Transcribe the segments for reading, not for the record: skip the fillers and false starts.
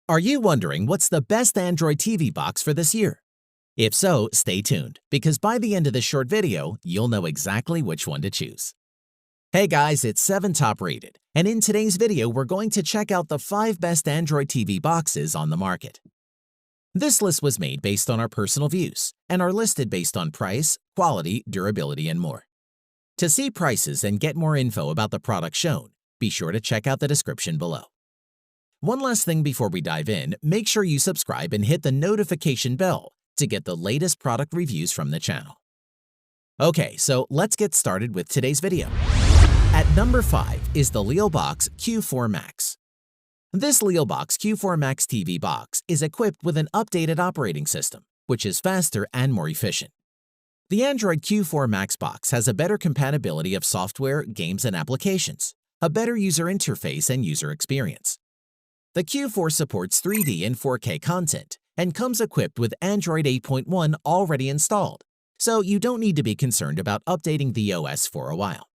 Are you wondering what's the best Android TV box for this year? If so, stay tuned, because by the end of this short video, you'll know exactly which one to choose. Hey guys, it's 7 Top Rated, and in today's video, we're going to check out the 5 best Android TV boxes on the market. This list was made based on our personal views, and are listed based on price, quality, durability, and more. To see prices and get more info about the product shown, be sure to check out the description below. One last thing before we dive in, make sure you subscribe and hit the notification bell to get the latest product reviews from the channel. Okay, so let's get started with today's video. At number 5 is the Leelbox Q4 Max. This Leelbox Q4 Max TV box is equipped with an updated operating system, which is faster and more efficient. The Android Q4 Max box has a better compatibility of software, games, and applications, a better user interface and user experience. The Q4 supports 3D and 4K content and comes equipped with Android 8.1 already installed, so you don't need to be concerned about updating the OS for a while.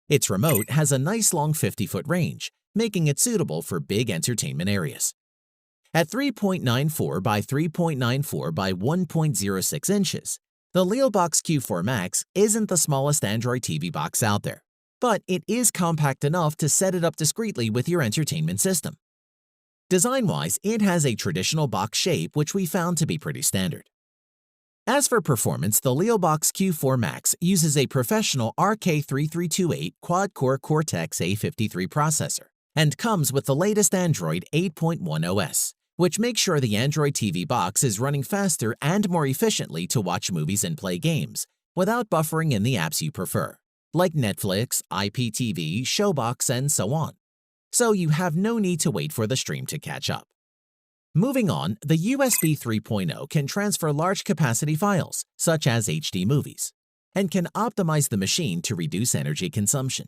Its remote has a nice long 50-foot range, making it suitable for big entertainment areas. At 3.94 by 3.94 by 1.06 inches, the Leelbox Q4 Max isn't the smallest Android TV box out there, but it is compact enough to set it up discreetly with your entertainment system. Design-wise, it has a traditional box shape which we found to be pretty standard. As for performance, the Leelbox Q4 Max uses a professional RK3328 quad-core Cortex-A53 processor and comes with the latest Android 8.1 OS, which makes sure the Android TV box is running faster and more efficiently to watch movies and play games without buffering in the apps you prefer, like Netflix, IPTV, Showbox, and so on. So you have no need to wait for the stream to catch up. Moving on, the USB 3.0 can transfer large capacity files, such as HD movies, and can optimize the machine to reduce energy consumption.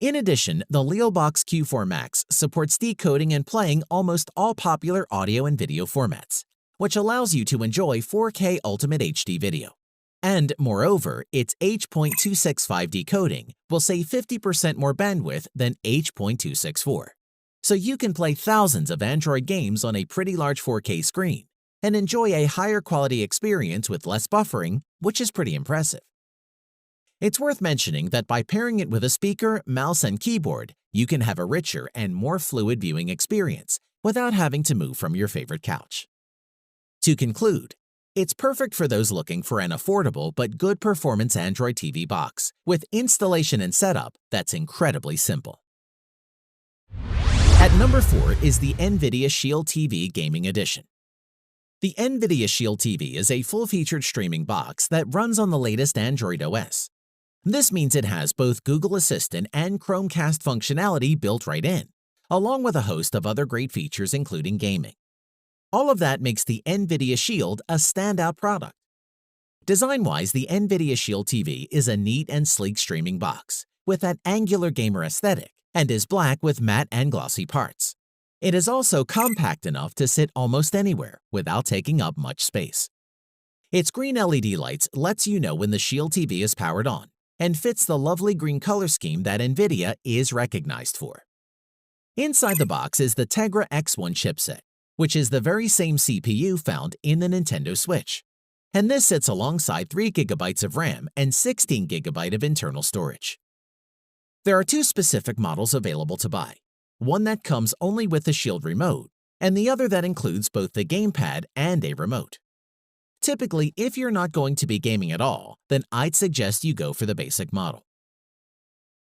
In addition, the Leelbox Q4 Max supports decoding and playing almost all popular audio and video formats, which allows you to enjoy 4K Ultimate HD video. And moreover, its H.265 decoding will save 50% more bandwidth than H.264. So you can play thousands of Android games on a pretty large 4K screen and enjoy a higher quality experience with less buffering, which is pretty impressive. It's worth mentioning that by pairing it with a speaker, mouse, and keyboard, you can have a richer and more fluid viewing experience without having to move from your favorite couch. To conclude, it's perfect for those looking for an affordable but good performance Android TV box with installation and setup that's incredibly simple. At number 4 is the NVIDIA Shield TV Gaming Edition. The NVIDIA Shield TV is a full-featured streaming box that runs on the latest Android OS. This means it has both Google Assistant and Chromecast functionality built right in, along with a host of other great features including gaming. All of that makes the NVIDIA Shield a standout product. Design-wise, the NVIDIA Shield TV is a neat and sleek streaming box with that angular gamer aesthetic and is black with matte and glossy parts. It is also compact enough to sit almost anywhere without taking up much space. Its green LED lights lets you know when the Shield TV is powered on and fits the lovely green color scheme that NVIDIA is recognized for. Inside the box is the Tegra X1 chipset, which is the very same CPU found in the Nintendo Switch. And this sits alongside 3 GB of RAM and 16 GB of internal storage. There are 2 specific models available to buy, one that comes only with the Shield remote, and the other that includes both the gamepad and a remote. Typically, if you're not going to be gaming at all, then I'd suggest you go for the basic model.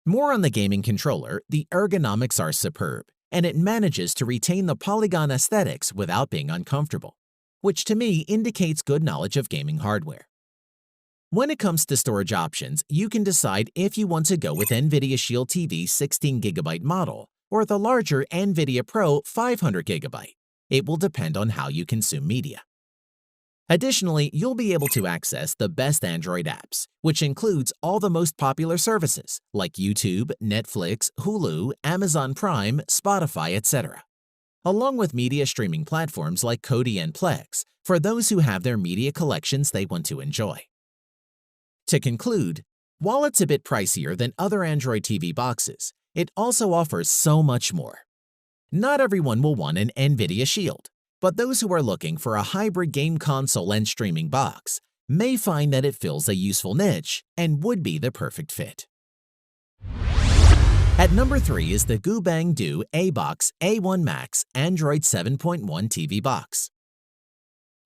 More on the gaming controller, the ergonomics are superb, and it manages to retain the polygon aesthetics without being uncomfortable, which to me indicates good knowledge of gaming hardware. When it comes to storage options, you can decide if you want to go with NVIDIA Shield TV 16 GB model or the larger NVIDIA Pro 500 GB. It will depend on how you consume media. Additionally, you'll be able to access the best Android apps, which includes all the most popular services like YouTube, Netflix, Hulu, Amazon Prime, Spotify, etc., along with media streaming platforms like Kodi and Plex for those who have their media collections they want to enjoy. To conclude, while it's a bit pricier than other Android TV boxes, it also offers so much more. Not everyone will want an NVIDIA Shield, but those who are looking for a hybrid game console and streaming box may find that it fills a useful niche and would be the perfect fit. At number 3 is the GooBang Do ABOX A1 Max Android 7.1 TV box.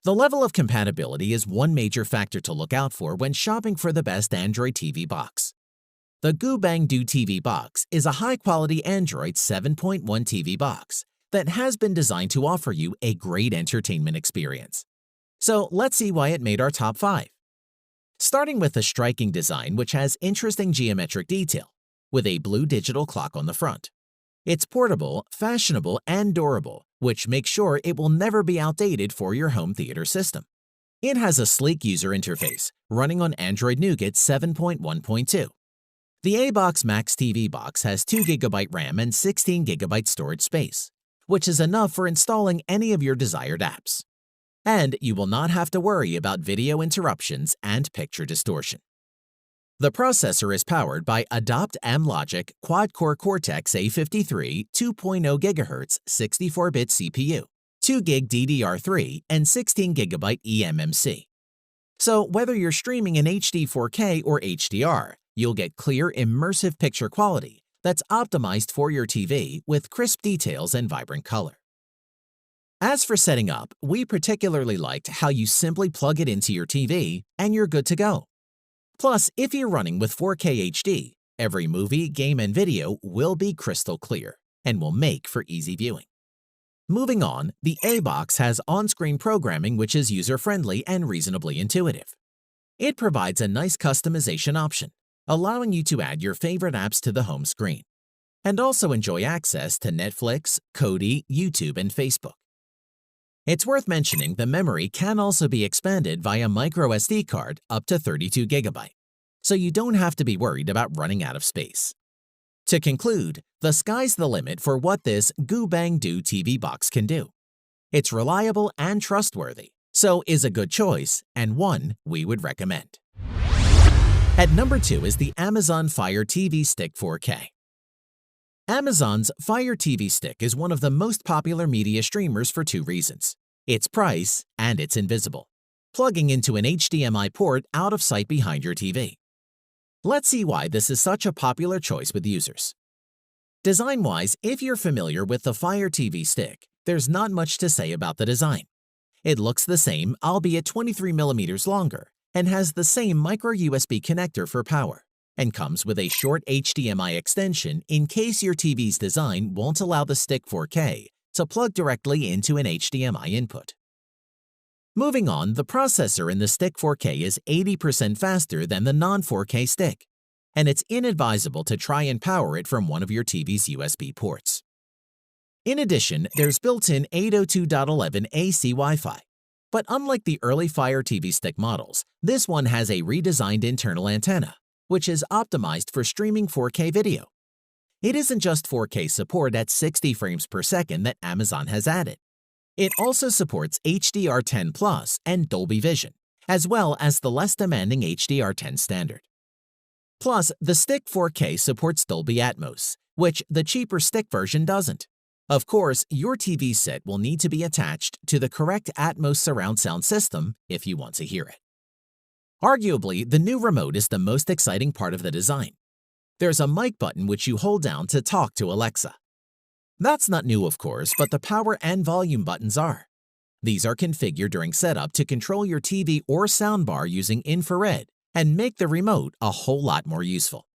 The level of compatibility is one major factor to look out for when shopping for the best Android TV box. The GooBang Do TV box is a high-quality Android 7.1 TV box that has been designed to offer you a great entertainment experience. So let's see why it made our top 5. Starting with a striking design which has interesting geometric detail, with a blue digital clock on the front. It's portable, fashionable, and durable, which makes sure it will never be outdated for your home theater system. It has a sleek user interface running on Android Nougat 7.1.2. The ABOX Max TV box has 2GB RAM and 16GB storage space, which is enough for installing any of your desired apps. And you will not have to worry about video interruptions and picture distortion. The processor is powered by Adopt M-Logic Quad-Core Cortex-A53 2.0 GHz 64-bit CPU, 2GB DDR3, and 16GB eMMC. So whether you're streaming in HD 4K or HDR, you'll get clear, immersive picture quality that's optimized for your TV with crisp details and vibrant color. As for setting up, we particularly liked how you simply plug it into your TV and you're good to go. Plus, if you're running with 4K HD, every movie, game, and video will be crystal clear and will make for easy viewing. Moving on, the ABOX has on-screen programming which is user-friendly and reasonably intuitive. It provides a nice customization option, allowing you to add your favorite apps to the home screen, and also enjoy access to Netflix, Kodi, YouTube, and Facebook. It's worth mentioning the memory can also be expanded via microSD card up to 32GB, so you don't have to be worried about running out of space. To conclude, the sky's the limit for what this GooBang Do TV box can do. It's reliable and trustworthy, so is a good choice and one we would recommend. At number 2 is the Amazon Fire TV Stick 4K. Amazon's Fire TV Stick is one of the most popular media streamers for 2 reasons: its price and it's invisible, plugging into an HDMI port out of sight behind your TV. Let's see why this is such a popular choice with users. Design-wise, if you're familiar with the Fire TV Stick, there's not much to say about the design. It looks the same, albeit 23mm longer, and has the same micro USB connector for power, and comes with a short HDMI extension in case your TV's design won't allow the Stick 4K to plug directly into an HDMI input. Moving on, the processor in the Stick 4K is 80% faster than the non-4K Stick, and it's inadvisable to try and power it from one of your TV's USB ports. In addition, there's built-in 802.11 AC Wi-Fi, but unlike the early Fire TV Stick models, this one has a redesigned internal antenna, which is optimized for streaming 4K video. It isn't just 4K support at 60 frames per second that Amazon has added. It also supports HDR10+ and Dolby Vision, as well as the less demanding HDR10 standard. Plus, the Stick 4K supports Dolby Atmos, which the cheaper Stick version doesn't. Of course, your TV set will need to be attached to the correct Atmos surround sound system if you want to hear it. Arguably, the new remote is the most exciting part of the design. There's a mic button which you hold down to talk to Alexa. That's not new, of course, but the power and volume buttons are. These are configured during setup to control your TV or soundbar using infrared and make the remote a whole lot more useful.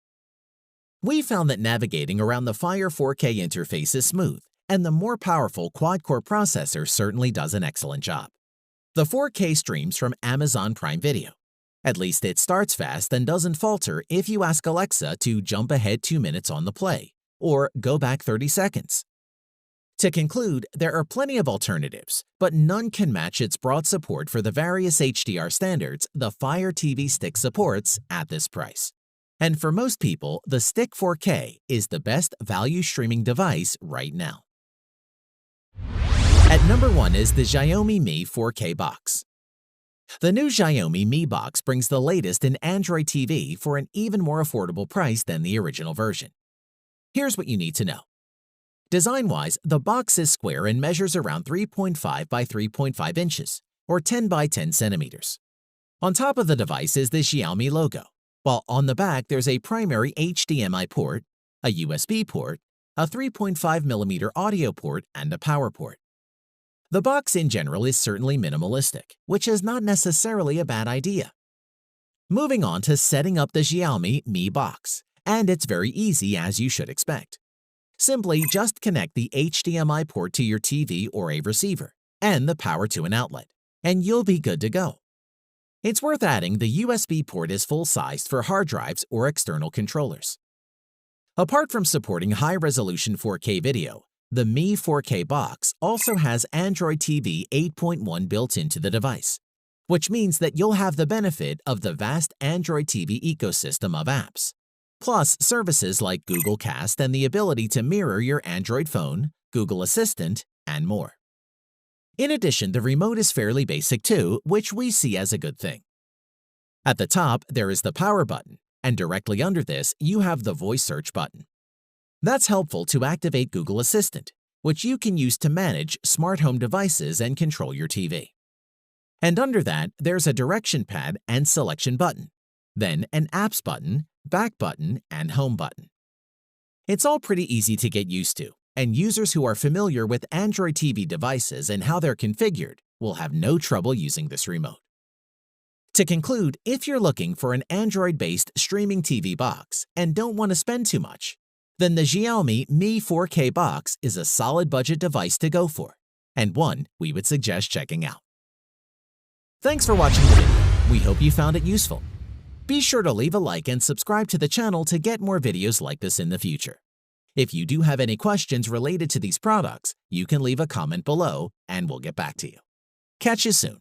We found that navigating around the Fire 4K interface is smooth, and the more powerful quad-core processor certainly does an excellent job. The 4K streams from Amazon Prime Video. At least it starts fast and doesn't falter if you ask Alexa to jump ahead 2 minutes on the play, or go back 30 seconds. To conclude, there are plenty of alternatives, but none can match its broad support for the various HDR standards the Fire TV Stick supports at this price. And for most people, the Stick 4K is the best value streaming device right now. At number 1 is the Xiaomi Mi 4K box. The new Xiaomi Mi box brings the latest in Android TV for an even more affordable price than the original version. Here's what you need to know. Design-wise, the box is square and measures around 3.5 by 3.5 inches, or 10 by 10 centimeters. On top of the device is the Xiaomi logo, while on the back there's a primary HDMI port, a USB port, a 3.5mm audio port, and a power port. The box in general is certainly minimalistic, which is not necessarily a bad idea. Moving on to setting up the Xiaomi Mi box, and it's very easy as you should expect. Simply just connect the HDMI port to your TV or a receiver, and the power to an outlet, and you'll be good to go. It's worth adding the USB port is full-sized for hard drives or external controllers. Apart from supporting high-resolution 4K video, the Mi 4K box also has Android TV 8.1 built into the device, which means that you'll have the benefit of the vast Android TV ecosystem of apps, plus services like Google Cast and the ability to mirror your Android phone, Google Assistant, and more. In addition, the remote is fairly basic too, which we see as a good thing. At the top, there is the power button, and directly under this, you have the voice search button. That's helpful to activate Google Assistant, which you can use to manage smart home devices and control your TV. And under that, there's a direction pad and selection button, then an apps button, back button, and home button. It's all pretty easy to get used to, and users who are familiar with Android TV devices and how they're configured will have no trouble using this remote. To conclude, if you're looking for an Android-based streaming TV box and don't want to spend too much, then the Xiaomi Mi 4K box is a solid budget device to go for, and one we would suggest checking out. Thanks for watching the video. We hope you found it useful. Be sure to leave a like and subscribe to the channel to get more videos like this in the future. If you do have any questions related to these products, you can leave a comment below and we'll get back to you. Catch you soon.